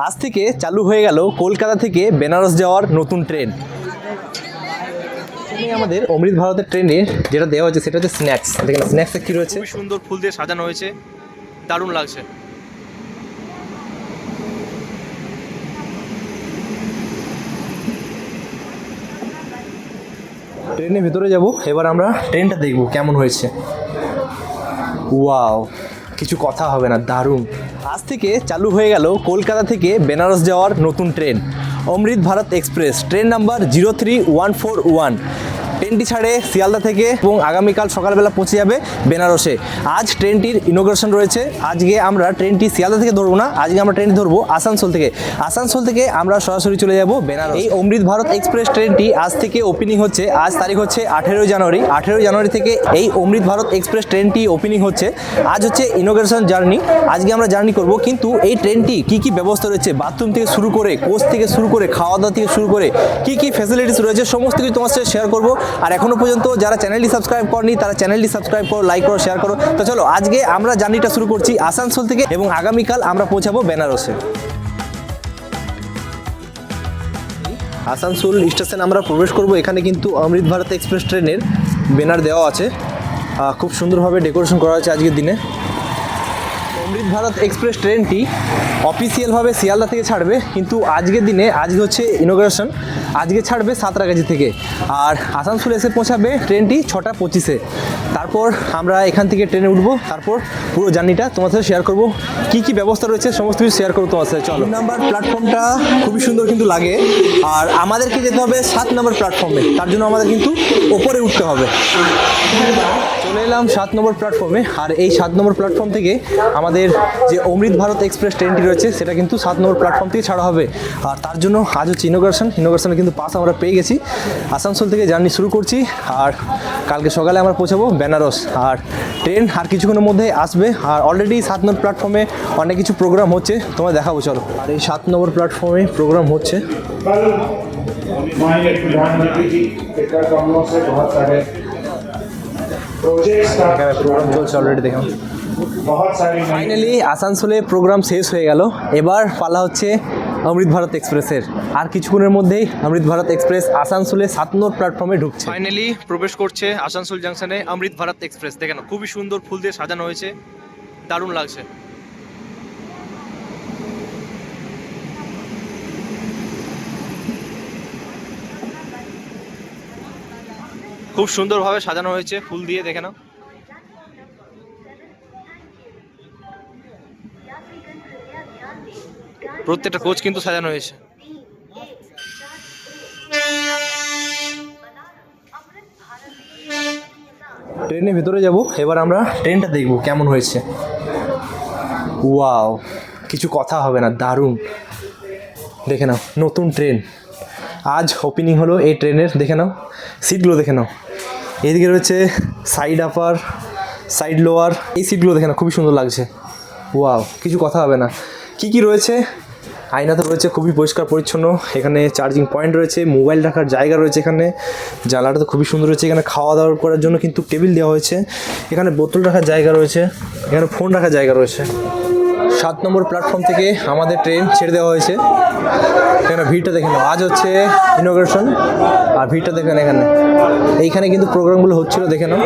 আজ থেকে চালু হয়ে গেল কলকাতা থেকে বেনারস যাওয়ার নতুন ট্রেন। আমাদের অমৃত ভারতের ট্রেনে যেটা দেওয়া হয়েছে সেটা হচ্ছে স্ন্যাক্স। দেখেন স্ন্যাক্সে কি রয়েছে, খুবই সুন্দর ফুল দিয়ে সাজানো হয়েছে, দারুণ লাগছে। ট্রেনের ভেতরে যাব, এবার আমরা ট্রেনটা দেখব কেমন হয়েছে। ওয়াও, কিছু কথা হবে না, দারুণ। আজ থেকে চালু হয়ে গেল কলকাতা থেকে বেনারস যাওয়ার নতুন ট্রেন অমৃত ভারত এক্সপ্রেস। Train number 03141। ট্রেনটি ছাড়ে শিয়ালদা থেকে এবং আগামীকাল সকালবেলা পৌঁছে যাবে বেনারসে। আজ ট্রেনটির ইনোগ্রেশন রয়েছে। আজকে আমরা ট্রেনটি শিয়ালদা থেকে ধরবো না, আজকে আমরা ট্রেন ধরবো আসানসোল থেকে। আসানসোল থেকে আমরা সরাসরি চলে যাব বেনারস। এই অমৃত ভারত এক্সপ্রেস ট্রেনটি আজ থেকে ওপেনিং হচ্ছে। আজ তারিখ হচ্ছে 18 জানুয়ারি। 18 জানুয়ারি থেকে এই অমৃত ভারত এক্সপ্রেস ট্রেনটি ওপেনিং হচ্ছে। আজ হচ্ছে ইনোগ্রেশন জার্নি। আজকে আমরা জার্নি করব, কিন্তু এই ট্রেনটি কি কি ব্যবস্থা রয়েছে, বাথরুম থেকে শুরু করে, কোচ থেকে শুরু করে, খাওয়া দাওয়া থেকে শুরু করে কি কি ফ্যাসিলিটিস রয়েছে সমস্ত কিছু তোমার সাথে শেয়ার করবো। আর এখনো পর্যন্ত যারা চ্যানেলটি সাবস্ক্রাইব করনি তারা চ্যানেলটি সাবস্ক্রাইব করো, লাইক করো, শেয়ার করো। তো চলো আজকে আমরা জার্নিটা শুরু করছি আসানসোল থেকে এবং আগামীকাল আমরা পৌঁছাবো বেনারসে। আসানসোল স্টেশন আমরা প্রবেশ করব। এখানে কিন্তু অমৃত ভারত এক্সপ্রেস ট্রেনের ব্যানার দেওয়া আছে, খুব সুন্দরভাবে ডেকোরেশন করা হয়েছে আজকের দিনে। অমৃত ভারত এক্সপ্রেস ট্রেনটি অফিসিয়ালভাবে শিয়ালদা থেকে ছাড়বে, কিন্তু আজকের দিনে আজকে হচ্ছে ইনোগ্রেশন, আজকে ছাড়বে সাঁতরাগাছি থেকে। আর আসানসোল এসে পৌঁছাবে ট্রেনটি 6টা 25-এ। তারপর আমরা এখান থেকে ট্রেনে উঠবো, তারপর পুরো জার্নিটা তোমার সাথে শেয়ার করবো, কী কী ব্যবস্থা রয়েছে সমস্ত কিছু শেয়ার করবো তোমার সাথে। চলো, নাম্বার প্ল্যাটফর্মটা খুবই সুন্দর কিন্তু লাগে। আর আমাদেরকে যেতে হবে 7 নম্বর প্ল্যাটফর্মে, তার জন্য আমাদের কিন্তু ওপরে উঠতে হবে। চলে এলাম 7 নম্বর প্ল্যাটফর্মে। আর এই 7 নম্বর প্ল্যাটফর্ম থেকে আমাদের যে অমৃত ভারত এক্সপ্রেস ট্রেনটি রয়েছে সেটা কিন্তু 7 নম্বর প্ল্যাটফর্ম থেকে ছাড়া হবে। আর তার জন্য আজ হচ্ছে ইনোগ্রেশনে কিন্তু পাস আমরা পেয়ে গেছি। আসানসোল থেকে জার্নি শুরু করছি, আর কালকে সকালে আমরা পৌঁছাবো বেনারস। আর ট্রেন আর কিছুক্ষণের মধ্যে আসবে। আর অলরেডি 7 নম্বর প্ল্যাটফর্মে অনেক কিছু প্রোগ্রাম হচ্ছে, তোমায় দেখাবো চলো। আর এই 7 নম্বর প্ল্যাটফর্মে প্রোগ্রাম হচ্ছে। এখানে প্রোগ্রাম চলছে অলরেডি, দেখুন। ফাইনালি আসানসোলে প্রোগ্রাম শেষ হয়ে গেল। এবার পালা হচ্ছে অমৃত ভারত এক্সপ্রেসের। আর কিছুক্ষণের মধ্যেই অমৃত ভারত এক্সপ্রেস আসানসোলে 7 নম্বর প্ল্যাটফর্মে ঢুকছে। ফাইনালি প্রবেশ করছে আসানসোল জাংশনে অমৃত ভারত এক্সপ্রেস। দেখেন খুবই সুন্দর ফুল দিয়ে সাজানো হয়েছে, দারুণ লাগছে। খুব সুন্দরভাবে সাজানো হয়েছে ফুল দিয়ে, দেখে নাও। প্রত্যেকটা কোচ কিন্তু সাজানো হয়েছে। ট্রেনের ভিতরে যাব, এবার আমরা ট্রেনটা দেখব কেমন হয়েছে। ওয়াও, কিছু কথা হবে না, দারুণ। দেখে নাও নতুন ট্রেন, আজ ওপেনিং হলো এই ট্রেনের। দেখে নাও সিটগুলো, দেখে নাও। এইদিকে রয়েছে সাইড আপার, সাইড লোয়ার। এই সিটগুলো দেখে নাও, খুবই সুন্দর লাগছে। ওয়াও, কিছু কথা হবে না। কি কি রয়েছে, আয়না তো রয়েছে, খুবই পরিষ্কার পরিচ্ছন্ন। এখানে চার্জিং পয়েন্ট রয়েছে, মোবাইল রাখার জায়গা রয়েছে। এখানে জানলাটা তো খুবই সুন্দর রয়েছে। এখানে খাওয়া দাওয়া করার জন্য কিন্তু টেবিল দেওয়া হয়েছে। এখানে বোতল রাখার জায়গা রয়েছে, এখানে ফোন রাখার জায়গা রয়েছে। 7 নম্বর প্ল্যাটফর্ম থেকে আমাদের ট্রেন ছেড়ে দেওয়া হয়েছে। এখানে ভিড়টা দেখে নাও, আজ হচ্ছে ইনোগ্রেশন। আর ভিড়টা দেখেন এখানে, এইখানে কিন্তু প্রোগ্রামগুলো হচ্ছিল, দেখে নাও।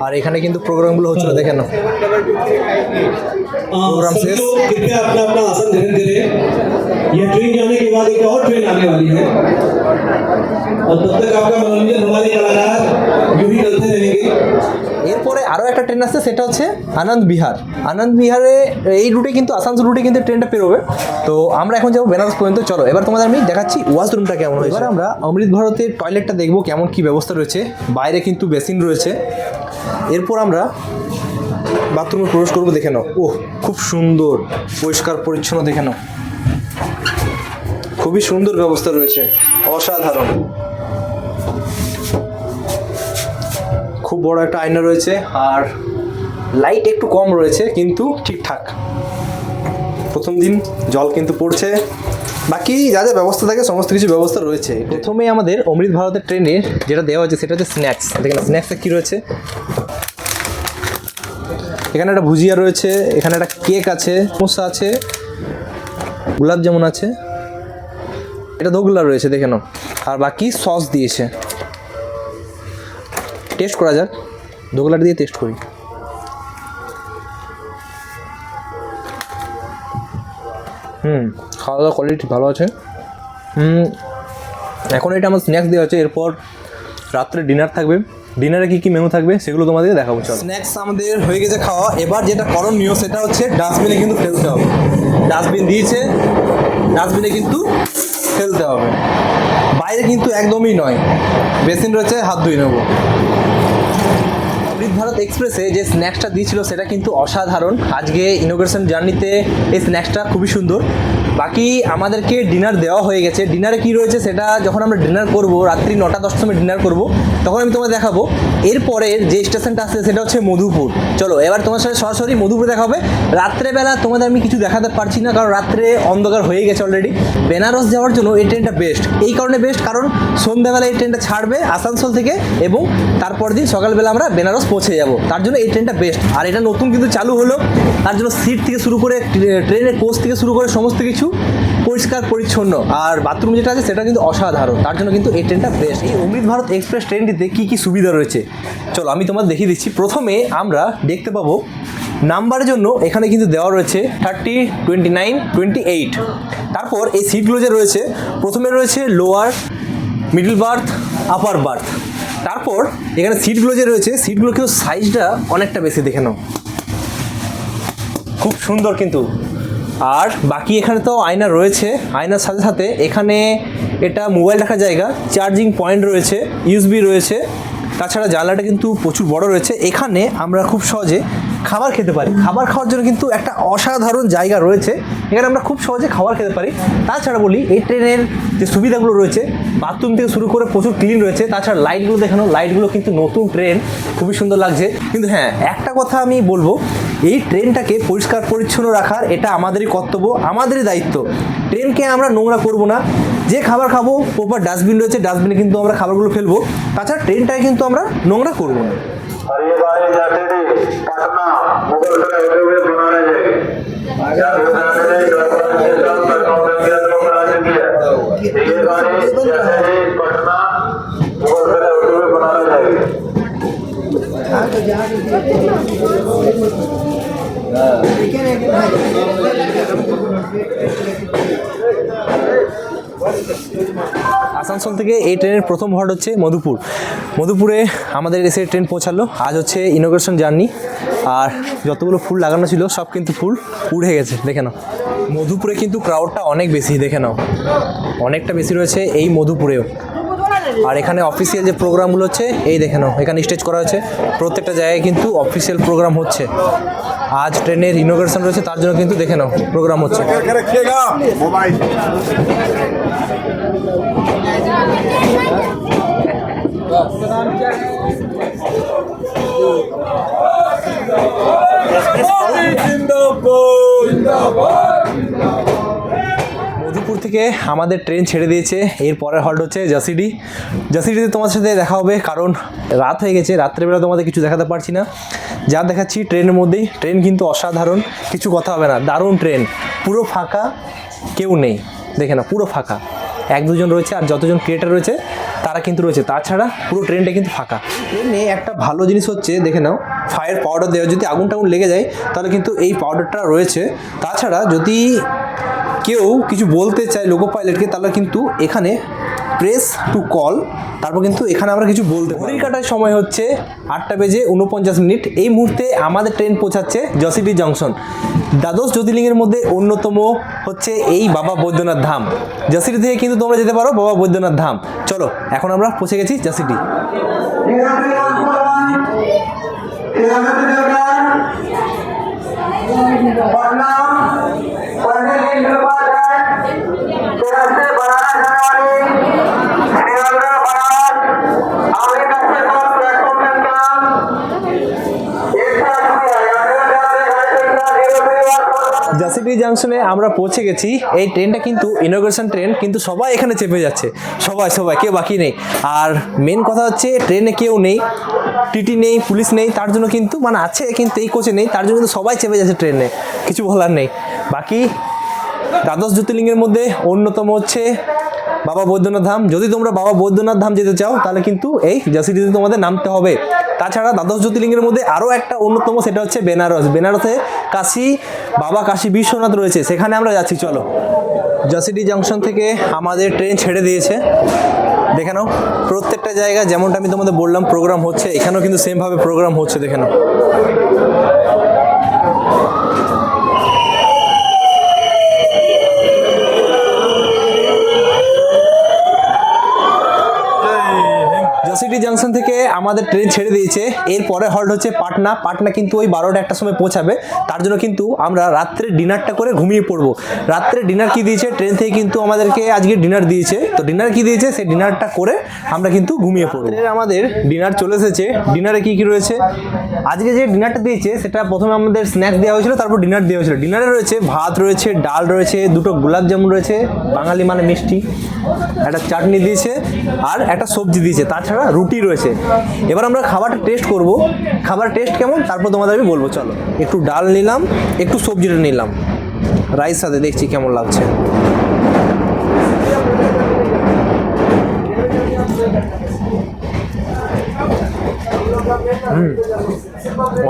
আর এখানে কিন্তু প্রোগ্রামগুলো হচ্ছিল, দেখে নাও। प्रोग्राम से कृपया अपना अपना आसन ग्रहण करें। यह ट्रेन जाने के बाद एक और ट्रेन आने वाली है, और तब तक आपका मनोरंजन हमारे कलाकार यूं ही करते रहेंगे। এরপরে আরও একটা ট্রেন আসছে, সেটা হচ্ছে আনন্দ বিহার। আনন্দ বিহারে এই রুটে কিন্তু আসানসোল রুটে কিন্তু ট্রেনটা পেরোবে। তো আমরা এখন যাবো বেনারস পর্যন্ত। চলো এবার তোমাদের আমি দেখাচ্ছি ওয়াশরুমটা কেমন হয়েছে। এবার আমরা অমৃত ভারতের টয়লেটটা দেখবো কেমন কি ব্যবস্থা রয়েছে। বাইরে কিন্তু বেসিন রয়েছে। এরপর আমরা বাথরুমে প্রবেশ করবো, দেখে নাও। ওহ, খুব সুন্দর পরিষ্কার পরিচ্ছন্ন, দেখে নাও। খুবই সুন্দর ব্যবস্থা রয়েছে, অসাধারণ। খুব বড় একটা আয়না রয়েছে, আর লাইট একটু কম রয়েছে কিন্তু ঠিকঠাক। প্রথম দিন জল কিন্তু পড়ছে, বাকি যা যা ব্যবস্থা থাকে সমস্ত কিছু ব্যবস্থা রয়েছে। প্রথমে আমাদের অমৃত ভারতের ট্রেনে যেটা দেওয়া হচ্ছে সেটা হচ্ছে স্ন্যাক্স। দেখেন স্ন্যাক্সে কী রয়েছে, এখানে একটা ভুজিয়া রয়েছে, এখানে একটা কেক আছে, সমোসা আছে, গোলাপ জামুন আছে, এটা দোগলা রয়েছে দেখে নাও, আর বাকি সস দিয়েছে। টেস্ট করা যাক, দোগলাটা দিয়ে টেস্ট করি। খাওয়া দাওয়ার কোয়ালিটি ভালো আছে। এখন এটা আমার স্ন্যাক্স দেওয়া হচ্ছে, এরপর রাত্রে ডিনার থাকবে। ডিনারে কী কী মেনু থাকবে সেগুলো তোমাদেরকে দেখাবো। স্ন্যাক্স আমাদের হয়ে গেছে খাওয়া, এবার যেটা করণীয় সেটা হচ্ছে ডাস্টবিনে কিন্তু ফেলতে হবে। ডাস্টবিন দিয়েছে, ডাস্টবিনে কিন্তু ফেলতে হবে, বাইরে কিন্তু একদমই নয়। বেসিন রয়েছে, হাত ধুয়ে নেবো। অমৃত ভারত এক্সপ্রেসে যে স্ন্যাক্সটা দিয়েছিল সেটা কিন্তু অসাধারণ। আজকে ইনোগ্রেশন জার্নিতে এই স্ন্যাক্সটা খুবই সুন্দর। বাকি আমাদেরকে ডিনার দেওয়া হয়ে গেছে। ডিনারে কি রয়েছে সেটা যখন আমরা ডিনার করব, রাত্রি 9টা-10টার সময় ডিনার করব, তখন আমি তোমাদের দেখাবো। এরপরের যে স্টেশনটা আসছে সেটা হচ্ছে মধুপুর। চলো এবার তোমার সাথে সরাসরি মধুপুরে দেখা হবে। রাত্রেবেলা তোমাদের আমি কিছু দেখাতে পারছি না, কারণ রাত্রে অন্ধকার হয়ে গেছে অলরেডি। বেনারস যাওয়ার জন্য এই ট্রেনটা বেস্ট। এই কারণে বেস্ট কারণ সন্ধ্যাবেলা এই ট্রেনটা ছাড়বে আসানসোল থেকে, এবং তারপর দিন সকালবেলা আমরা বেনারস পৌঁছে যাব। তার জন্য এই ট্রেনটা বেস্ট। আর এটা নতুন কিন্তু চালু হলো, তার জন্য সিট থেকে শুরু করে ট্রেনের কোচ থেকে শুরু করে সমস্ত কিছু পরিষ্কার পরিচ্ছন্ন, আর বাথরুম যেটা আছে সেটা কিন্তু অসাধারণ। তার জন্য কিন্তু এই ট্রেনটা বেস্ট। এই অমৃত ভারত এক্সপ্রেস ট্রেনটিতে কী কী সুবিধা রয়েছে চলো আমি তোমাদের দেখিয়ে দিচ্ছি। প্রথমে আমরা দেখতে পাবো নাম্বারের জন্য এখানে কিন্তু দেওয়া রয়েছে 30, 29, 28। তারপর এই সিটগুলো যে রয়েছে, প্রথমে রয়েছে lower, middle birth, upper berth. তারপর এখানে সিটগুলো যে রয়েছে, সিটগুলো কিন্তু সাইজটা অনেকটা বেশি, দেখে নাও, খুব সুন্দর কিন্তু। আর বাকি এখানে তো আয়না রয়েছে, আয়নার সাথে সাথে এখানে এটা মোবাইল রাখার জায়গা, চার্জিং পয়েন্ট রয়েছে, ইউএসবি রয়েছে। তাছাড়া জানলাটা কিন্তু প্রচুর বড় রয়েছে। এখানে আমরা খুব সহজে খাবার খেতে পারি। খাবার খাওয়ার জন্য কিন্তু একটা অসাধারণ জায়গা রয়েছে, এখানে আমরা খুব সহজে খাবার খেতে পারি। তাছাড়া বলি এই ট্রেনের যে সুবিধাগুলো রয়েছে, বাথরুম থেকে শুরু করে প্রচুর ক্লিন রয়েছে। তাছাড়া লাইটগুলো দেখানো, লাইটগুলো কিন্তু নতুন ট্রেন, খুবই সুন্দর লাগছে। কিন্তু হ্যাঁ, একটা কথা আমি বলবো, এই ট্রেনটাকে পরিষ্কার পরিচ্ছন্ন রাখার এটা আমাদেরই কর্তব্য, আমাদেরই দায়িত্ব। ট্রেনকে আমরা নোংরা করবো না। যে খাবার খাবো প্রপার ডাস্টবিন রয়েছে, ডাস্টবিনে কিন্তু আমরা খাবারগুলো ফেলবো। তাছাড়া ট্রেনটাকে কিন্তু আমরা নোংরা করবো না। और ये गाड़ी जाते थे पटना मुगल से होते हुए बनाने जाएगी ये गाड़ी जाते थे पटना मुगल से होते हुए बनाने जाएगी। আসানসোল থেকে এই ট্রেনের প্রথম হল্ট হচ্ছে মধুপুর। মধুপুরে আমাদের এসে ট্রেন পৌঁছালো। আজ হচ্ছে ইনোগ্রেশন জার্নি, আর যতগুলো ফুল লাগানো ছিল সব কিন্তু ফুল উড়ে গেছে, দেখে নাও। মধুপুরে কিন্তু ক্রাউডটা অনেক বেশি, দেখে নাও, অনেকটা বেশি রয়েছে এই মধুপুরেও। আর এখানে অফিসিয়াল যে প্রোগ্রামগুলো হচ্ছে, এই দেখে নাও, এখানে স্টেজ করা হচ্ছে। প্রত্যেকটা জায়গায় কিন্তু অফিসিয়াল প্রোগ্রাম হচ্ছে। আজ ট্রেনের ইনোগ্রেশন রয়েছে, তার জন্য কিন্তু দেখে নাও প্রোগ্রাম হচ্ছে। মধুপুর থেকে আমাদের ট্রেন ছেড়ে দিয়েছে। এর পরের হল্ট হচ্ছে জাসিডি। জাসিডিতে তোমার সাথে দেখা হবে, কারণ রাত হয়ে গেছে। রাত্রেবেলা তোমাদের কিছু দেখাতে পারছি না, যা দেখাচ্ছি ট্রেনের মধ্যেই। ট্রেন কিন্তু অসাধারণ, কিছু কথা হবে না, দারুণ ট্রেন। পুরো ফাঁকা, কেউ নেই, দেখে না, পুরো ফাঁকা। 1-2 জন রয়েছে, আর যতজন ক্রিয়েটার রয়েছে তারা কিন্তু রয়েছে। তাছাড়া পুরো ট্রেনটা কিন্তু ফাঁকা। ট্রেনে একটা ভালো জিনিস হচ্ছে, দেখে নাও, ফায়ার পাউডার দেওয়া। যদি আগুন টাগুন লেগে যায় তাহলে কিন্তু এই পাউডারটা রয়েছে। তাছাড়া যদি কেউ কিছু বলতে চায় লোকো পাইলটকে, তাহলে কিন্তু এখানে প্রেস টু কল, তারপর কিন্তু এখানে আমরা কিছু বলতে পারি। ঘড়ির কাটার সময় হচ্ছে 8:49। এই মুহূর্তে আমাদের ট্রেন পৌঁছাচ্ছে জাসিডি জংশন। দ্বাদশ জ্যোতির্লিঙ্গের মধ্যে অন্যতম হচ্ছে এই বাবা বৈদ্যনাথ ধাম। জাসিডি থেকে কিন্তু তোমরা যেতে পারো বাবা বৈদ্যনাথ ধাম। চলো এখন আমরা পৌঁছে গেছি জাসিডি। জসিডি জাংশনে আমরা পৌঁছে গেছি। এই ট্রেনটা কিন্তু ইনোগ্রেশন ট্রেন, কিন্তু সবাই এখানে চেপে যাচ্ছে, সবাই কেউ বাকি নেই। আর মেন কথা হচ্ছে ট্রেনে কেউ নেই, টিটি নেই, পুলিশ নেই, তার জন্য কিন্তু মানে আছে কিন্তু এই কোচে নেই, তার জন্য কিন্তু সবাই চেপে যাচ্ছে ট্রেনে, কিছু বলার নেই। বাকি দ্বাদশ জ্যোতির্লিঙ্গের মধ্যে অন্যতম হচ্ছে বাবা বৈদ্যনাথ ধাম। যদি তোমরা বাবা বৈদ্যনাথ ধাম যেতে চাও তাহলে কিন্তু এই জসিডিতে তোমাদের নামতে হবে। তাছাড়া দ্বাদশ জ্যোতির্লিঙ্গের মধ্যে আরও একটা অন্যতম, সেটা হচ্ছে বেনারস। বেনারসে কাশী, বাবা কাশী বিশ্বনাথ রয়েছে, সেখানে আমরা যাচ্ছি। চলো, জসিডি জাংশন থেকে আমাদের ট্রেন ছেড়ে দিয়েছে। দেখে নাও প্রত্যেকটা জায়গায় যেমনটা আমি তোমাদের বললাম প্রোগ্রাম হচ্ছে, এখানেও কিন্তু সেমভাবে প্রোগ্রাম হচ্ছে, দেখে নাও। জসিডি জাংশন থেকে আমাদের ট্রেন ছেড়ে দিয়েছে। এরপরে হল্ট হচ্ছে পাটনা। পাটনা কিন্তু ওই 12টা একটা সময় পৌঁছাবে, তার জন্য কিন্তু আমরা রাত্রে ডিনারটা করে ঘুমিয়ে পড়বো। রাত্রে ডিনার কি দিয়েছে ট্রেন থেকে, কিন্তু আমাদেরকে আজকে ডিনার দিয়েছে। তো ডিনার কি দিয়েছে, সেই ডিনারটা করে আমরা কিন্তু ঘুমিয়ে পড়বো। আমাদের ডিনার চলে এসেছে। ডিনারে কি কি রয়েছে, আজকে যে ডিনারটা দিয়েছে সেটা প্রথমে আমাদের স্ন্যাক্স দেওয়া হয়েছিল, তারপর ডিনার দেওয়া হয়েছিল। ডিনারে রয়েছে ভাত রয়েছে, ডাল রয়েছে, 2টো গোলাপ জামুন রয়েছে, বাঙালি মানে মিষ্টি, একটা চাটনি দিয়েছে আর একটা সবজি দিয়েছে, তাছাড়া রুটি রয়েছে। এবার আমরা খাবারটা টেস্ট করব, খাবার টেস্ট কেমন তারপর তোমাদের আমি বলবো। চলো, একটু ডাল নিলাম, একটু সবজিটা নিলাম রাইস সাথে, দেখছি কেমন লাগছে।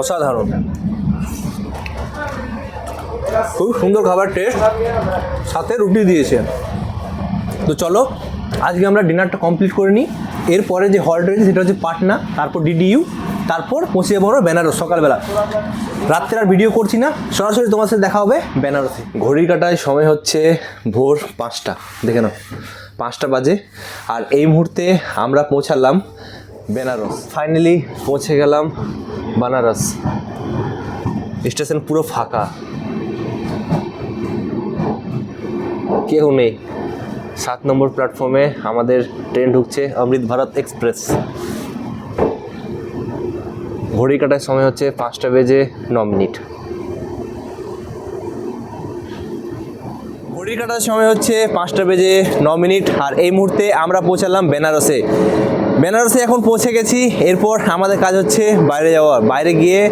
অসাধারণ, খুব সুন্দর খাবার টেস্ট, সাথে রুটি দিয়েছে। তো চলো আজকে আমরা ডিনারটা কমপ্লিট করে নিই। এরপরে যে হল্ট রয়েছে সেটা হচ্ছে পাটনা, তারপর ডিডিইউ, তারপর পৌঁছে যাবো আমরা বেনারস সকালবেলা। রাত্রে আর ভিডিও করছি না, সরাসরি তোমার সাথে দেখা হবে বেনারসে। ঘড়ির কাটায় সময় হচ্ছে ভোর 5টা, দেখে নাও 5টা বাজে। আর এই মুহূর্তে আমরা পৌঁছালাম বেনারস। ফাইনালি পৌঁছে গেলাম বেনারস। স্টেশন পুরো ফাঁকা, কেউ নেই। 7 নম্বর প্ল্যাটফর্মে আমাদের ট্রেন ঢুকছে, অমৃত ভারত এক্সপ্রেস। ঘড়ি কাটার সময় হচ্ছে 5:09। ঘড়ি কাটার সময় হচ্ছে 5:09। আর এই মুহূর্তে আমরা পৌঁছালাম বেনারসে। বেনারসে এখন পৌঁছে গেছি। এরপর আমাদের কাজ হচ্ছে বাইরে যাওয়ার। বাইরে গিয়ে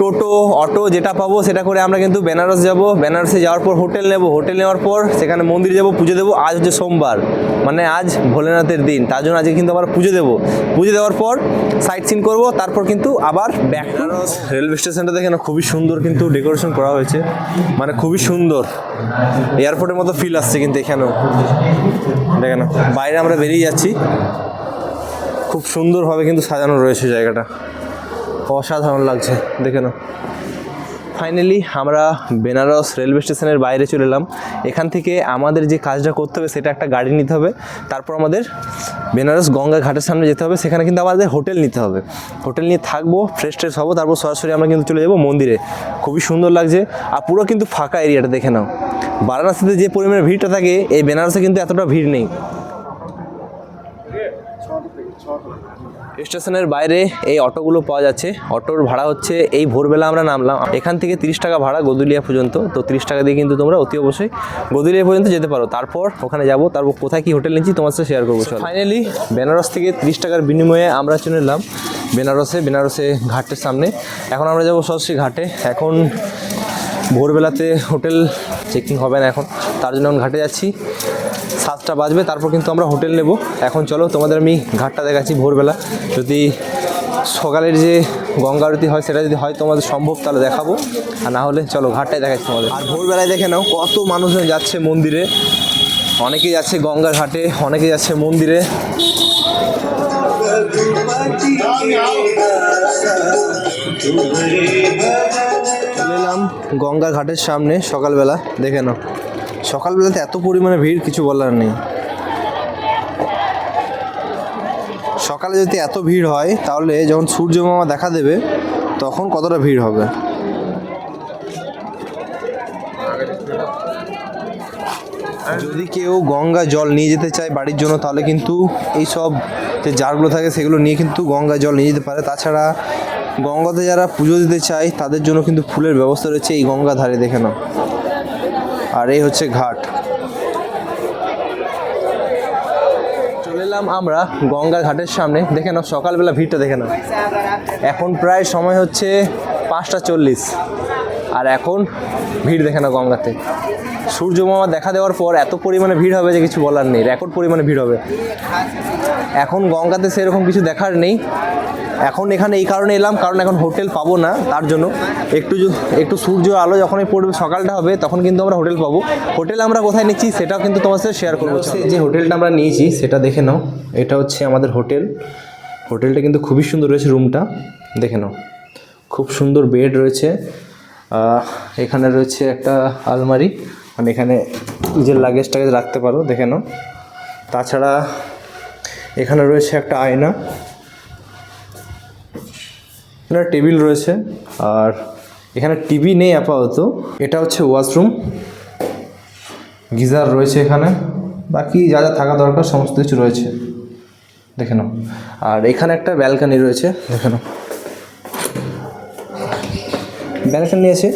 টোটো, অটো যেটা পাবো সেটা করে আমরা কিন্তু বেনারস যাব। বেনারসে যাওয়ার পর হোটেল নেব। হোটেল নেওয়ার পর সেখানে মন্দির যাব, পুজো দেবো। আজ হচ্ছে সোমবার, মানে আজ ভোলেনাথের দিন, তার জন্য আজকে কিন্তু আমরা পুজো দেবো। পুজো দেওয়ার পর সাইট সিন করবো, তারপর কিন্তু আবার ব্যাক। বেনারস রেলওয়ে স্টেশনটা দেখে না, খুবই সুন্দর কিন্তু ডেকোরেশন করা হয়েছে, মানে খুবই সুন্দর, এয়ারপোর্টের মতো ফিল আসছে কিন্তু এখানেও। দেখে না, বাইরে আমরা বেরিয়ে যাচ্ছি, খুব সুন্দরভাবে কিন্তু সাজানো রয়েছে জায়গাটা, অসাধারণ লাগছে, দেখে নাও। ফাইনালি আমরা বেনারস রেলওয়ে স্টেশনের বাইরে চলে এলাম। এখান থেকে আমাদের যে কাজটা করতে হবে সেটা একটা গাড়ি নিতে হবে, তারপর আমাদের বেনারস গঙ্গা ঘাটের সামনে যেতে হবে। সেখানে কিন্তু আমাদের হোটেল নিতে হবে। হোটেল নিয়ে থাকবো, ফ্রেশ ট্রেশ হবো, তারপর সরাসরি আমরা কিন্তু চলে যাবো মন্দিরে। খুবই সুন্দর লাগছে, আর পুরো কিন্তু ফাঁকা এরিয়াটা, দেখে নাও। বারাণসীতে যে পরিমাণে ভিড়টা থাকে, এই বেনারসে কিন্তু এতটা ভিড় নেই। স্টেশনের বাইরে এই অটোগুলো পাওয়া যাচ্ছে। অটোর ভাড়া হচ্ছে, এই ভোরবেলা আমরা নামলাম, এখান থেকে 30 টাকা ভাড়া গদুলিয়া পর্যন্ত। তো 30 টাকা দিয়ে কিন্তু তোমরা অতি অবশ্যই গদুলিয়া পর্যন্ত যেতে পারো। তারপর ওখানে যাবো, তারপর কোথায় কি হোটেল নিচ্ছি তোমার সাথে শেয়ার করবো। ফাইনালি বেনারস থেকে 30 টাকার বিনিময়ে আমরা চলে এলাম বেনারসে ঘাটের সামনে। এখন আমরা যাবো সরাসরি ঘাটে। এখন ভোরবেলাতে হোটেল চেকিং হবে না এখন, তার জন্য ঘাটে যাচ্ছি। 7টা বাজবে, তারপর কিন্তু আমরা হোটেল নেব। এখন চলো তোমাদের আমি ঘাটটা দেখাচ্ছি ভোরবেলা। যদি সকালের যে গঙ্গা আরতি হয় সেটা যদি হয় তোমাদের সম্ভব তাহলে দেখাবো, আর না হলে চলো ঘাটটাই দেখাচ্ছি তোমাদের। আর ভোরবেলায় দেখে নাও কত মানুষজন যাচ্ছে মন্দিরে, অনেকে যাচ্ছে গঙ্গার ঘাটে, অনেকে যাচ্ছে মন্দিরে। চলে এলাম গঙ্গা ঘাটের সামনে সকালবেলা, দেখে নাও। সকালবেলাতে এত পরিমাণে ভিড়, কিছু বলার নেই। সকালে যদি এত ভিড় হয় তাহলে যখন সূর্য মামা দেখা দেবে তখন কতটা ভিড় হবে। যদি কেউ গঙ্গা জল নিয়ে যেতে চায় বাড়ির জন্য তাহলে কিন্তু এই সব যে জারগুলো থাকে সেগুলো নিয়ে কিন্তু গঙ্গা জল নিয়ে যেতে পারে। তাছাড়া গঙ্গাতে যারা পুজো দিতে চায় তাদের জন্য কিন্তু ফুলের ব্যবস্থা রয়েছে এই গঙ্গা ধারে, দেখে নাও। আর এই হচ্ছে ঘাট। চলে এলাম আমরা গঙ্গার ঘাটের সামনে। দেখে নাও সকালবেলা ভিড়টা দেখে নাও। এখন প্রায় সময় হচ্ছে 5:40 আর এখন ভিড় দেখে নাও গঙ্গাতে। সূর্য মামা দেখা দেওয়ার পর এত পরিমাণে ভিড় হবে যে কিছু বলার নেই, রেকর্ড পরিমাণে ভিড় হবে। এখন গঙ্গাতে সেরকম কিছু দেখার নেই। এখন এখানে এই কারণে এলাম, কারণ এখন হোটেল পাবো না, তার জন্য একটু সূর্য আলো যখনই পড়বে, সকালটা হবে, তখন কিন্তু আমরা হোটেল পাবো। হোটেল আমরা কোথায় নিচ্ছি সেটাও কিন্তু তোমার সাথে শেয়ার করবো। যে হোটেলটা আমরা নিয়েছি সেটা দেখে নাও। এটা হচ্ছে আমাদের হোটেল। হোটেলটা কিন্তু খুবই সুন্দর রয়েছে, রুমটা দেখে নাও, খুব সুন্দর বেড রয়েছে। এখানে রয়েছে একটা আলমারি, মানে এখানে নিজের লাগেজ টাগেজ রাখতে পারো, দেখে নাও। তাছাড়া এখানে রয়েছে একটা আয়না, এখানে টেবিল রয়েছে, আর এখানে টিভি নেই আপাতত। এটা হচ্ছে ওয়াশরুম, গিজার রয়েছে এখানে, বাকি যা যা থাকা দরকার সমস্ত কিছু রয়েছে, দেখে নাও। আর এখানে একটা ব্যালকানি রয়েছে, দেখে নাও, ব্যালকানি আছে।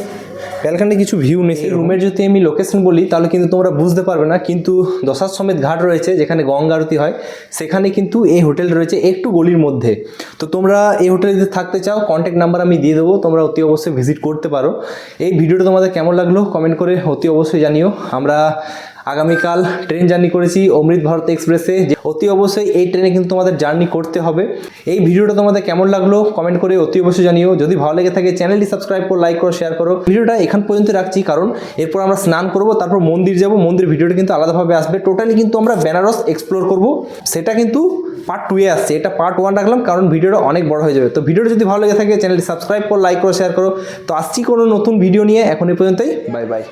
ব্যালকানি কিছু ভিউ নেই। রুমের যদি আমি লোকেশন বলি তাহলে কিন্তু তোমরা বুঝতে পারবে না, কিন্তু দশাশ্বমেধ ঘাট রয়েছে যেখানে গঙ্গা আরতি হয়, সেখানে কিন্তু এই হোটেল রয়েছে একটু গলির মধ্যে। তো তোমরা এই হোটেলে যদি থাকতে চাও, কন্ট্যাক্ট নাম্বার আমি দিয়ে দেবো, তোমরা অতি অবশ্যই ভিজিট করতে পারো। এই ভিডিওটা তোমাদের কেমন লাগলো কমেন্ট করে অতি অবশ্যই জানিও। আমরা আগামীকাল ট্রেন জার্নি করেছি অমৃত ভারত এক্সপ্রেসে, যে অতি অবশ্যই এই ট্রেনে কিন্তু তোমাদের জার্নি করতে হবে। এই ভিডিওটা তোমাদের কেমন লাগলো কমেন্ট করে অতি অবশ্যই জানিও। যদি ভালো লেগে থাকে চ্যানেলটি সাবস্ক্রাইব করো, লাইক করো, শেয়ার করো। ভিডিওটা এখান পর্যন্ত রাখছি, কারণ এরপর আমরা স্নান করব, তারপর মন্দির যাব। মন্দির ভিডিওটা কিন্তু আলাদাভাবে আসবে। টোটালি কিন্তু আমরা বেনারস এক্সপ্লোর করব, সেটা কিন্তু পার্ট 2-এ আসছে। এটা পার্ট 1 রাখলাম কারণ ভিডিওটা অনেক বড় হয়ে যাবে। তো ভিডিওটা যদি ভালো লেগে থাকে চ্যানেলটি সাবস্ক্রাইব করো, লাইক করো, শেয়ার করো। তো আসছি কোনো নতুন ভিডিও নিয়ে, এখন এই পর্যন্তই, বাই বাই।